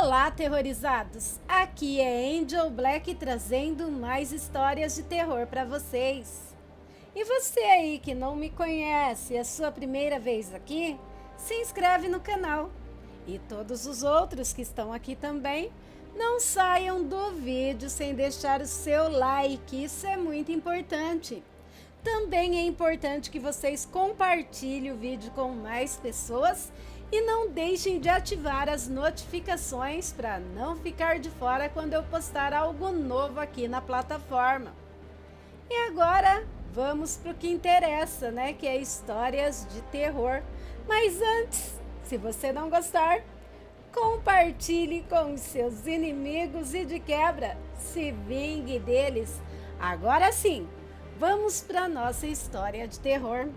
Olá, terrorizados! Aqui é Angel Black trazendo mais histórias de terror para vocês. E você aí que não me conhece, é a sua primeira vez aqui? Se inscreve no canal. E todos os outros que estão aqui também, não saiam do vídeo sem deixar o seu like, isso é muito importante. Também é importante que vocês compartilhem o vídeo com mais pessoas e não deixem de ativar as notificações para não ficar de fora quando eu postar algo novo aqui na plataforma. E agora vamos para o que interessa, né? Que é histórias de terror. Mas antes, se você não gostar, compartilhe com os seus inimigos e de quebra, se vingue deles. Agora sim, vamos para nossa história de terror.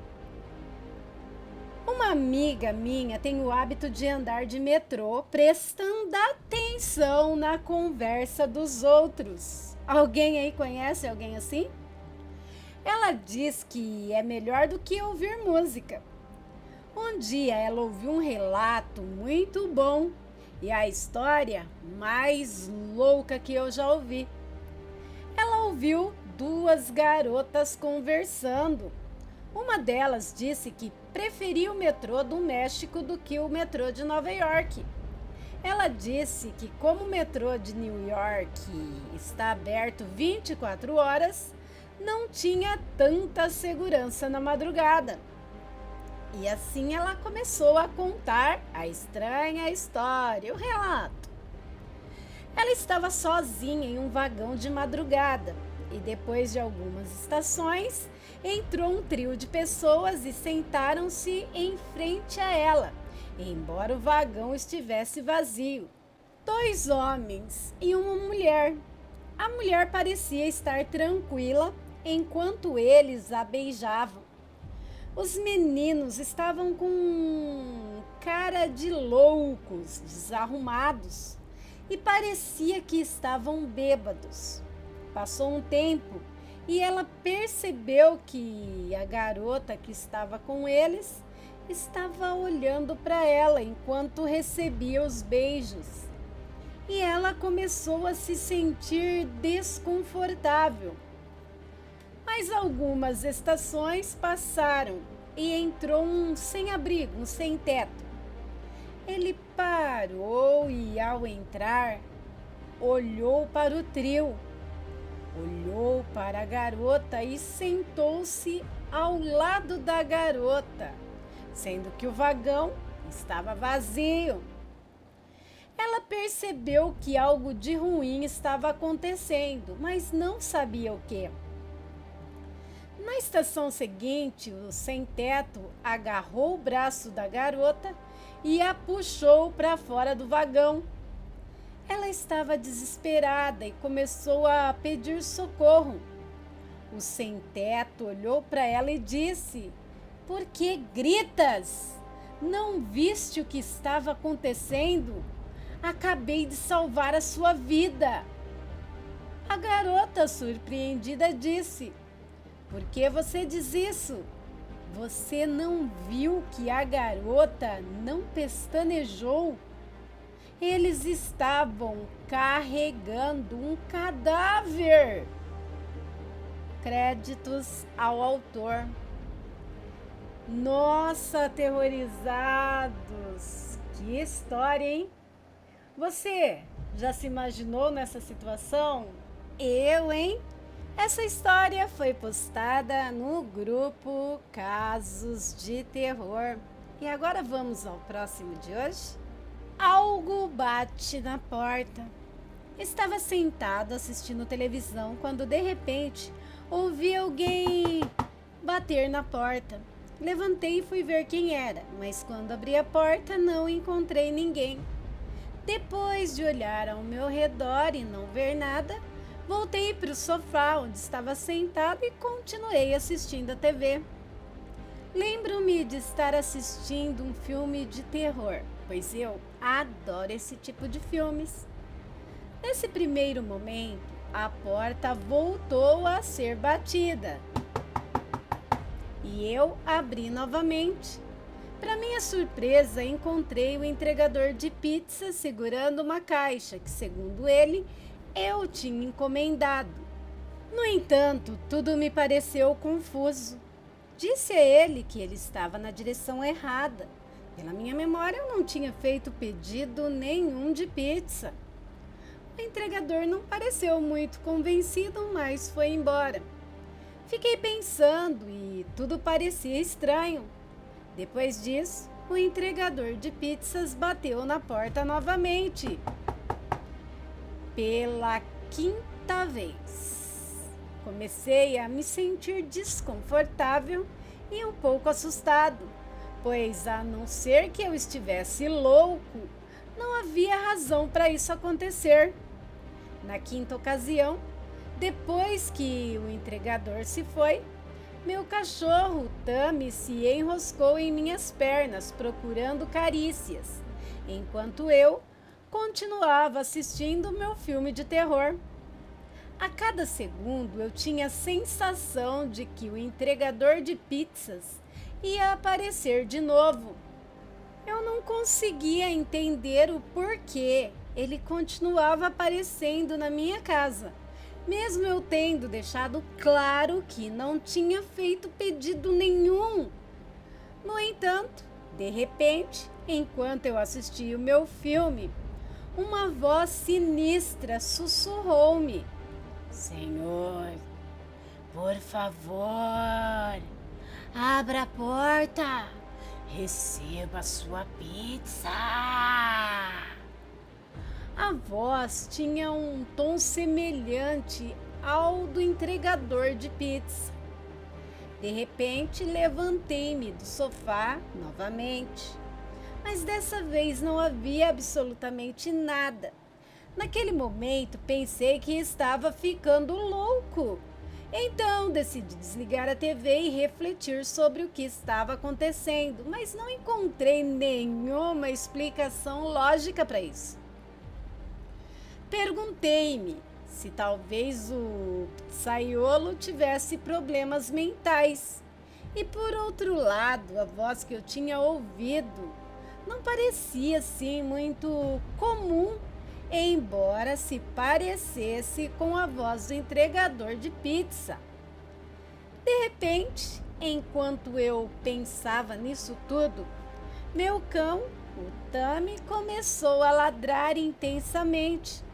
Uma amiga minha tem o hábito de andar de metrô prestando atenção na conversa dos outros. Alguém aí conhece alguém assim? Ela diz que é melhor do que ouvir música. Um dia ela ouviu um relato muito bom e a história mais louca que eu já ouvi. Ela ouviu duas garotas conversando. Uma delas disse que preferia o metrô do México do que o metrô de Nova York. Ela disse que como o metrô de New York está aberto 24 horas, não tinha tanta segurança na madrugada. E assim ela começou a contar a estranha história, o relato. Ela estava sozinha em um vagão de madrugada e depois de algumas estações, entrou um trio de pessoas e sentaram-se em frente a ela, embora o vagão estivesse vazio. Dois homens e uma mulher. A mulher parecia estar tranquila enquanto eles a beijavam. Os meninos estavam com cara de loucos, desarrumados, e parecia que estavam bêbados. Passou um tempo e ela percebeu que a garota que estava com eles estava olhando para ela enquanto recebia os beijos. E ela começou a se sentir desconfortável. Mas algumas estações passaram e entrou um sem-abrigo, um sem-teto. Ele parou e, ao entrar, olhou para o trio. Olhou para a garota e sentou-se ao lado da garota, sendo que o vagão estava vazio. Ela percebeu que algo de ruim estava acontecendo, mas não sabia o que. Na estação seguinte, o sem-teto agarrou o braço da garota e a puxou para fora do vagão. Ela estava desesperada e começou a pedir socorro. O sem-teto olhou para ela e disse: "Por que gritas? Não viste o que estava acontecendo? Acabei de salvar a sua vida." A garota, surpreendida, disse: "Por que você diz isso? Você não viu que a garota não pestanejou? Eles estavam carregando um cadáver." Créditos ao autor. Nossa, aterrorizados! Que história, hein? Você já se imaginou nessa situação? Eu, hein? Essa história foi postada no grupo Casos de Terror. E agora vamos ao próximo de hoje? Algo bate na porta. Estava sentado assistindo televisão quando de repente ouvi alguém bater na porta. Levantei e fui ver quem era, mas quando abri a porta não encontrei ninguém. Depois de olhar ao meu redor e não ver nada, voltei para o sofá onde estava sentado e continuei assistindo a TV. Lembro-me de estar assistindo um filme de terror, pois eu adoro esse tipo de filmes. Nesse primeiro momento, a porta voltou a ser batida. E eu abri novamente. Para minha surpresa, encontrei o entregador de pizza segurando uma caixa que, segundo ele, eu tinha encomendado. No entanto, tudo me pareceu confuso. Disse a ele que ele estava na direção errada. Pela minha memória, eu não tinha feito pedido nenhum de pizza. O entregador não pareceu muito convencido, mas foi embora. Fiquei pensando e tudo parecia estranho. Depois disso, o entregador de pizzas bateu na porta novamente. Pela quinta vez. Comecei a me sentir desconfortável e um pouco assustado, pois, a não ser que eu estivesse louco, não havia razão para isso acontecer. Na quinta ocasião, depois que o entregador se foi, meu cachorro, Tami, se enroscou em minhas pernas procurando carícias, enquanto eu continuava assistindo meu filme de terror. A cada segundo eu tinha a sensação de que o entregador de pizzas ia aparecer de novo. Eu não conseguia entender o porquê ele continuava aparecendo na minha casa, mesmo eu tendo deixado claro que não tinha feito pedido nenhum. No entanto, de repente, enquanto eu assistia o meu filme, uma voz sinistra sussurrou-me: Senhor, por favor, abra a porta, receba sua pizza. A voz tinha um tom semelhante ao do entregador de pizza. De repente, levantei-me do sofá novamente, mas dessa vez não havia absolutamente nada. Naquele momento, pensei que estava ficando louco. Então, decidi desligar a TV e refletir sobre o que estava acontecendo, mas não encontrei nenhuma explicação lógica para isso. Perguntei-me se talvez o pizzaiolo tivesse problemas mentais. E por outro lado, a voz que eu tinha ouvido não parecia assim muito comum, embora se parecesse com a voz do entregador de pizza. De repente, enquanto eu pensava nisso tudo, meu cão, o Tami, começou a ladrar intensamente.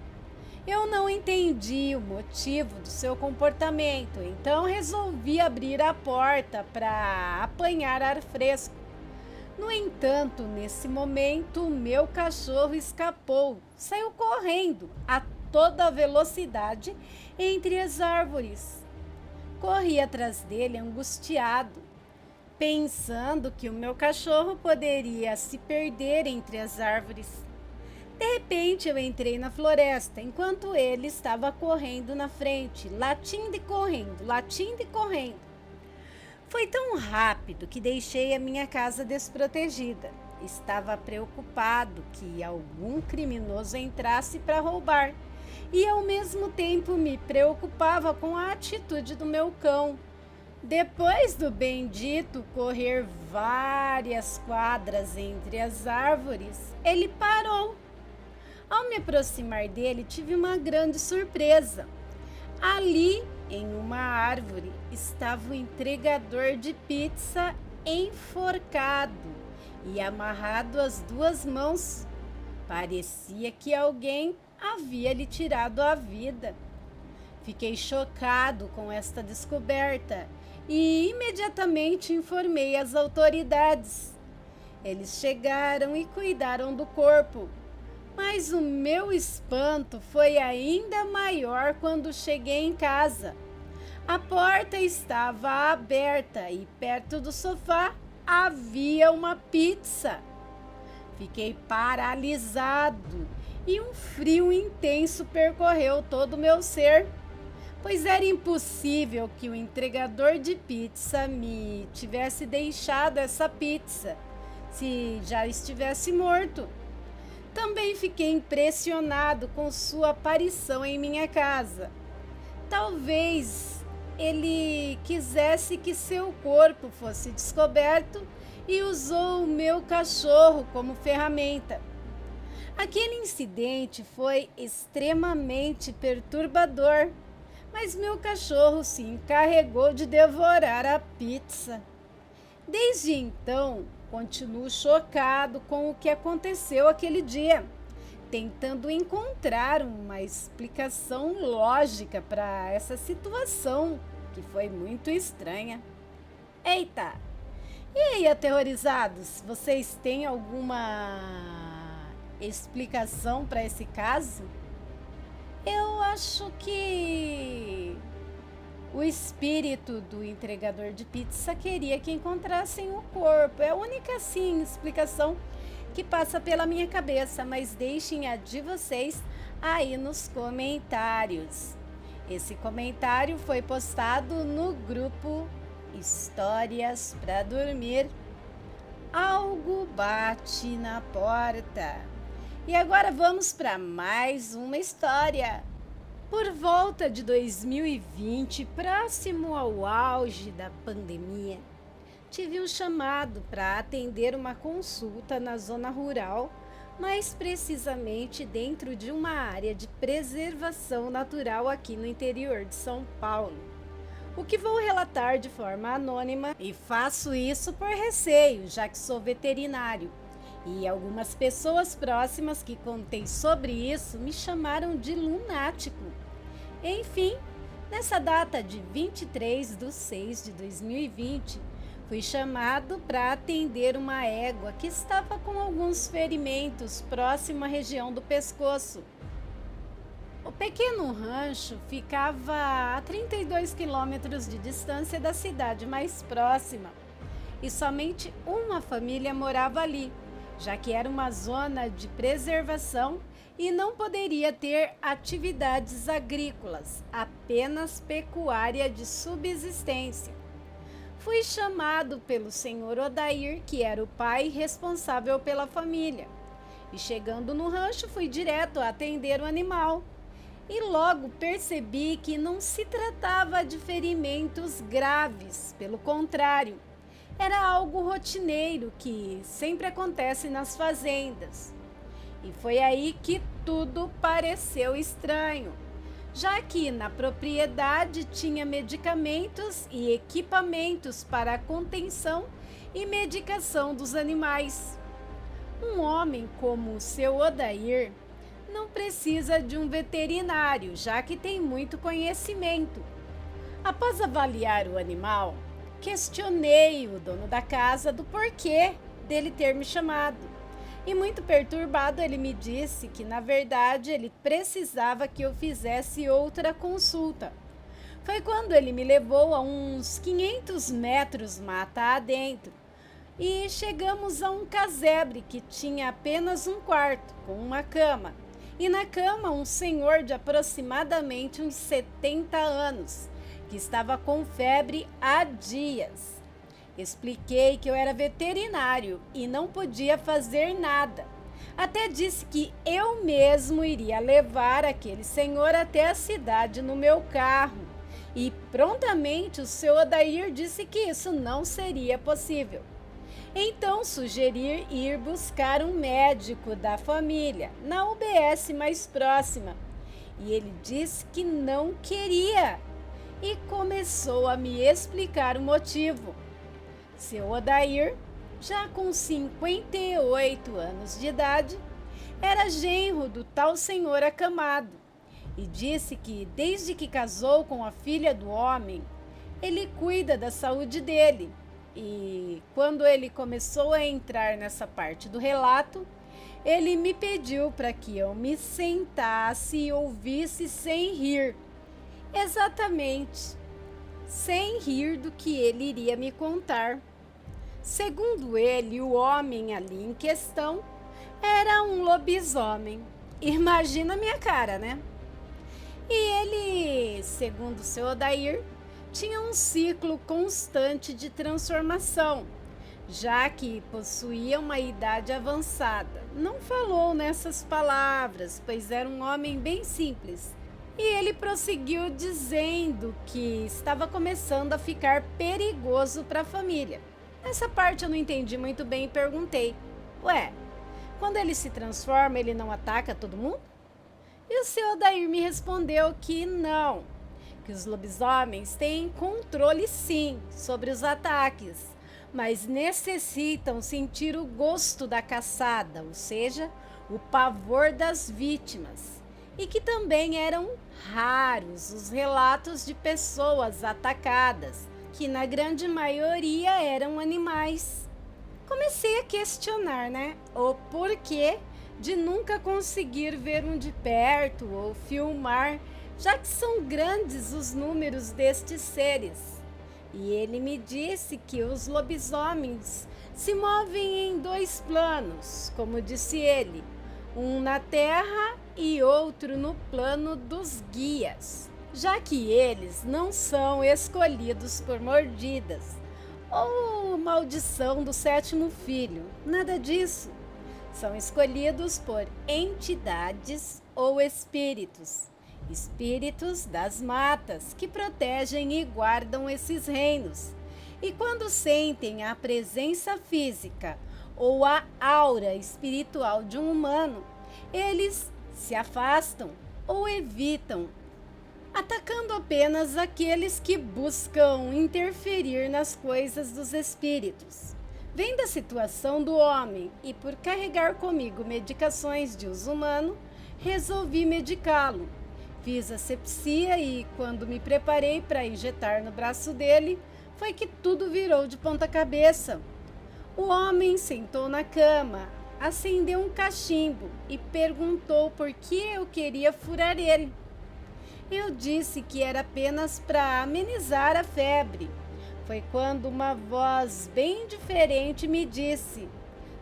Eu não entendi o motivo do seu comportamento, então resolvi abrir a porta para apanhar ar fresco. No entanto, nesse momento, meu cachorro escapou, saiu correndo a toda velocidade entre as árvores. Corri atrás dele angustiado, pensando que o meu cachorro poderia se perder entre as árvores. De repente, eu entrei na floresta, enquanto ele estava correndo na frente, latindo e correndo, latindo e correndo. Foi tão rápido que deixei a minha casa desprotegida. Estava preocupado que algum criminoso entrasse para roubar e, ao mesmo tempo, me preocupava com a atitude do meu cão. Depois do bendito correr várias quadras entre as árvores, ele parou. Ao me aproximar dele, tive uma grande surpresa. Ali, em uma árvore, estava o entregador de pizza enforcado e amarrado às duas mãos. Parecia que alguém havia lhe tirado a vida. Fiquei chocado com esta descoberta e imediatamente informei as autoridades. Eles chegaram e cuidaram do corpo. Mas o meu espanto foi ainda maior quando cheguei em casa. A porta estava aberta e perto do sofá havia uma pizza. Fiquei paralisado e um frio intenso percorreu todo o meu ser, pois era impossível que o entregador de pizza me tivesse deixado essa pizza, se já estivesse morto. Também fiquei impressionado com sua aparição em minha casa. Talvez ele quisesse que seu corpo fosse descoberto e usou o meu cachorro como ferramenta. Aquele incidente foi extremamente perturbador, mas meu cachorro se encarregou de devorar a pizza. Desde então, continuo chocado com o que aconteceu aquele dia, tentando encontrar uma explicação lógica para essa situação que foi muito estranha. Eita! E aí, aterrorizados, vocês têm alguma explicação para esse caso? Eu acho que o espírito do entregador de pizza queria que encontrassem o corpo. É a única, sim, explicação que passa pela minha cabeça, mas deixem a de vocês aí nos comentários. Esse comentário foi postado no grupo Histórias para Dormir. Algo bate na porta. E agora vamos para mais uma história. Por volta de 2020, próximo ao auge da pandemia, tive um chamado para atender uma consulta na zona rural, mais precisamente dentro de uma área de preservação natural aqui no interior de São Paulo. O que vou relatar de forma anônima, e faço isso por receio, já que sou veterinário. E algumas pessoas próximas que contei sobre isso me chamaram de lunático. Enfim, nessa data de 23/6/2020, fui chamado para atender uma égua que estava com alguns ferimentos próximo à região do pescoço. O pequeno rancho ficava a 32 quilômetros de distância da cidade mais próxima e somente uma família morava ali, já que era uma zona de preservação e não poderia ter atividades agrícolas, apenas pecuária de subsistência. Fui chamado pelo senhor Odair, que era o pai responsável pela família, e chegando no rancho fui direto a atender o animal. E logo percebi que não se tratava de ferimentos graves, pelo contrário, era algo rotineiro que sempre acontece nas fazendas. E foi aí que tudo pareceu estranho, já que na propriedade tinha medicamentos e equipamentos para a contenção e medicação dos animais. Um homem como o seu Odair não precisa de um veterinário, já que tem muito conhecimento. Após avaliar o animal, questionei o dono da casa do porquê dele ter me chamado. E muito perturbado, ele me disse que, na verdade, ele precisava que eu fizesse outra consulta. Foi quando ele me levou a uns 500 metros mata adentro e chegamos a um casebre que tinha apenas um quarto, com uma cama. E na cama um senhor de aproximadamente uns 70 anos, que estava com febre há dias. Expliquei que eu era veterinário e não podia fazer nada. Até disse que eu mesmo iria levar aquele senhor até a cidade no meu carro. E prontamente o seu Odair disse que isso não seria possível. Então sugeri ir buscar um médico da família na UBS mais próxima. E ele disse que não queria e começou a me explicar o motivo. Seu Odair, já com 58 anos de idade, era genro do tal senhor acamado e disse que desde que casou com a filha do homem, ele cuida da saúde dele. E quando ele começou a entrar nessa parte do relato, ele me pediu para que eu me sentasse e ouvisse sem rir. Exatamente, sem rir do que ele iria me contar. Segundo ele, o homem ali em questão era um lobisomem. Imagina a minha cara, né? E ele, segundo seu Odair, tinha um ciclo constante de transformação, já que possuía uma idade avançada. Não falou nessas palavras, pois era um homem bem simples. E ele prosseguiu dizendo que estava começando a ficar perigoso para a família. Essa parte eu não entendi muito bem e perguntei: Ué, quando ele se transforma, ele não ataca todo mundo? E o seu Odair me respondeu que não, que os lobisomens têm controle sim sobre os ataques, mas necessitam sentir o gosto da caçada, ou seja, o pavor das vítimas, e que também eram raros os relatos de pessoas atacadas, que na grande maioria eram animais. Comecei a questionar, o porquê de nunca conseguir ver um de perto ou filmar, já que são grandes os números destes seres. E ele me disse que os lobisomens se movem em 2 planos, como disse ele, um na terra e outro no plano dos guias, já que eles não são escolhidos por mordidas ou maldição do 7º filho, nada disso. São escolhidos por entidades ou espíritos das matas que protegem e guardam esses reinos. E quando sentem a presença física ou a aura espiritual de um humano, eles se afastam ou evitam, atacando apenas aqueles que buscam interferir nas coisas dos espíritos. Vendo a situação do homem e por carregar comigo medicações de uso humano, resolvi medicá-lo. Fiz asepsia e, quando me preparei para injetar no braço dele, foi que tudo virou de ponta cabeça. O homem sentou na cama, acendeu um cachimbo e perguntou por que eu queria furar ele. Eu disse que era apenas para amenizar a febre. Foi quando uma voz bem diferente me disse: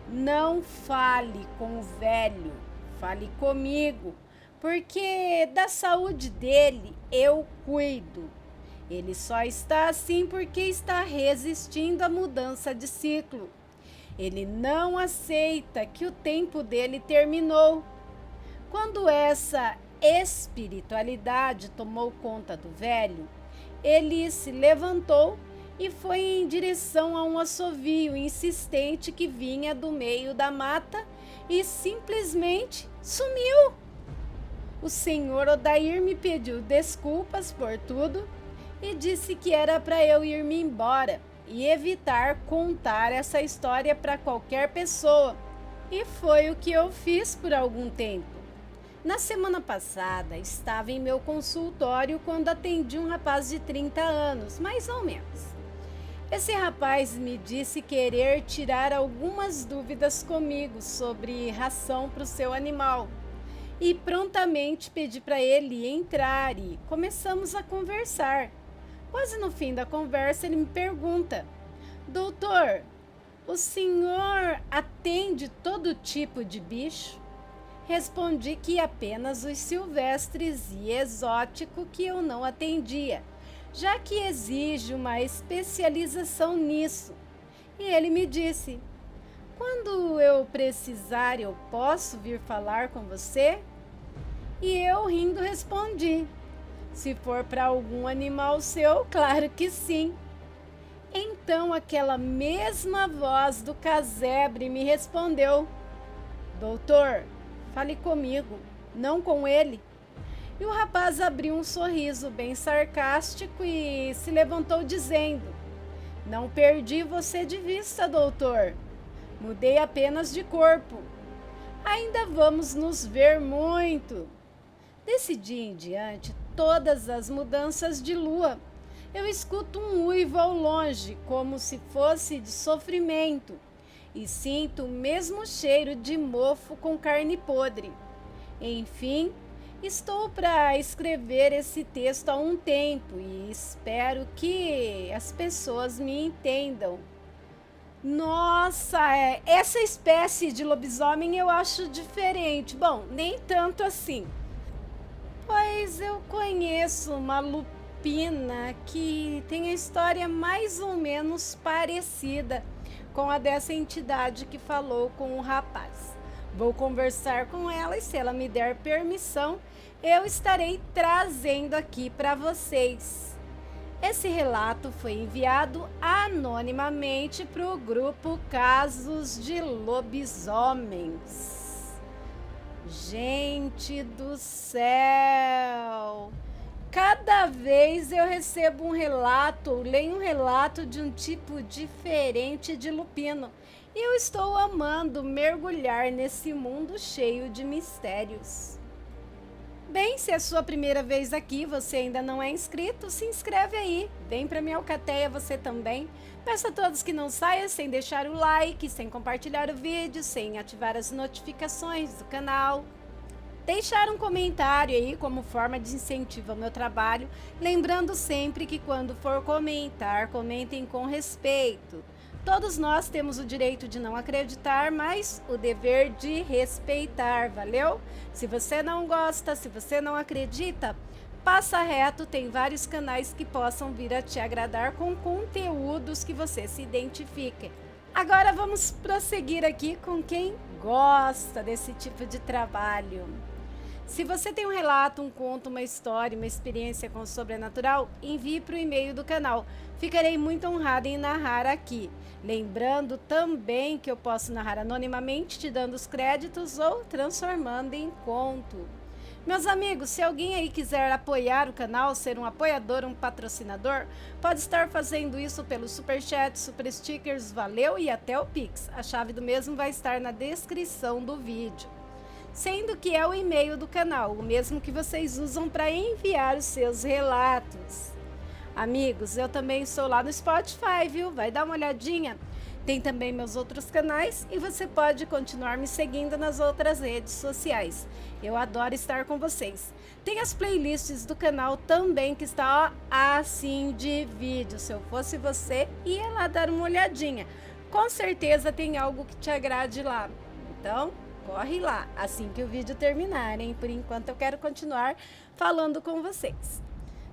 não fale com o velho, fale comigo, porque da saúde dele eu cuido. Ele só está assim porque está resistindo à mudança de ciclo. Ele não aceita que o tempo dele terminou. Quando essa espiritualidade tomou conta do velho, ele se levantou e foi em direção a um assovio insistente que vinha do meio da mata e simplesmente sumiu. O senhor Odair me pediu desculpas por tudo e disse que era para eu ir-me embora e evitar contar essa história para qualquer pessoa. E foi o que eu fiz por algum tempo. Na semana passada, estava em meu consultório quando atendi um rapaz de 30 anos, mais ou menos. Esse rapaz me disse querer tirar algumas dúvidas comigo sobre ração para o seu animal. E prontamente pedi para ele entrar e começamos a conversar. Quase no fim da conversa ele me pergunta: doutor, o senhor atende todo tipo de bicho? Respondi que apenas os silvestres e exóticos que eu não atendia, já que exige uma especialização nisso. E ele me disse: quando eu precisar, eu posso vir falar com você? E eu rindo respondi: se for para algum animal seu, claro que sim. Então aquela mesma voz do casebre me respondeu: doutor, fale comigo, não com ele. E o rapaz abriu um sorriso bem sarcástico e se levantou dizendo: não perdi você de vista, doutor. Mudei apenas de corpo. Ainda vamos nos ver muito. Desse dia em diante, todas as mudanças de lua, eu escuto um uivo ao longe, como se fosse de sofrimento, e sinto o mesmo cheiro de mofo com carne podre. Enfim, estou para escrever esse texto há um tempo e espero que as pessoas me entendam. Nossa, essa espécie de lobisomem eu acho diferente. Bom, nem tanto assim. Pois eu conheço uma lupina que tem a história mais ou menos parecida com a dessa entidade que falou com o rapaz. Vou conversar com ela e, se ela me der permissão, eu estarei trazendo aqui para vocês. Esse relato foi enviado anonimamente para o grupo Casos de Lobisomens. Gente do céu! Cada vez eu recebo um relato, ou leio um relato de um tipo diferente de lupino. E eu estou amando mergulhar nesse mundo cheio de mistérios. Bem, se é a sua primeira vez aqui, você ainda não é inscrito, se inscreve aí. Vem para minha alcateia você também. Peço a todos que não saiam sem deixar o like, sem compartilhar o vídeo, sem ativar as notificações do canal. Deixar um comentário aí como forma de incentivo ao meu trabalho. Lembrando sempre que quando for comentar, comentem com respeito. Todos nós temos o direito de não acreditar, mas o dever de respeitar, valeu? Se você não gosta, se você não acredita, passa reto, tem vários canais que possam vir a te agradar com conteúdos que você se identifique. Agora vamos prosseguir aqui com quem gosta desse tipo de trabalho. Se você tem um relato, um conto, uma história, uma experiência com o sobrenatural, envie para o e-mail do canal. Ficarei muito honrada em narrar aqui. Lembrando também que eu posso narrar anonimamente, te dando os créditos ou transformando em conto. Meus amigos, se alguém aí quiser apoiar o canal, ser um apoiador, um patrocinador, pode estar fazendo isso pelo Superchat, Super Stickers, valeu, e até o Pix. A chave do mesmo vai estar na descrição do vídeo. Sendo que é o e-mail do canal, o mesmo que vocês usam para enviar os seus relatos. Amigos, eu também estou lá no Spotify, viu? Vai dar uma olhadinha. Tem também meus outros canais e você pode continuar me seguindo nas outras redes sociais. Eu adoro estar com vocês. Tem as playlists do canal também que está ó, assim de vídeo. Se eu fosse você, ia lá dar uma olhadinha. Com certeza tem algo que te agrade lá. Então, corre lá, assim que o vídeo terminar, hein? Por enquanto eu quero continuar falando com vocês.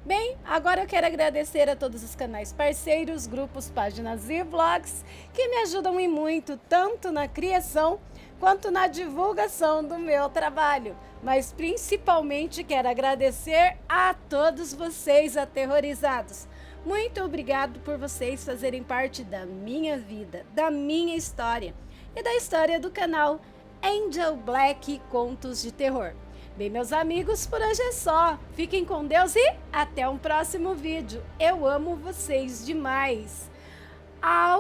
Bem, agora eu quero agradecer a todos os canais parceiros, grupos, páginas e vlogs que me ajudam e muito, tanto na criação quanto na divulgação do meu trabalho. Mas principalmente quero agradecer a todos vocês aterrorizados. Muito obrigado por vocês fazerem parte da minha vida, da minha história e da história do canal Angel Black Contos de Terror. Bem, meus amigos, por hoje é só. Fiquem com Deus e até um próximo vídeo. Eu amo vocês demais. Au!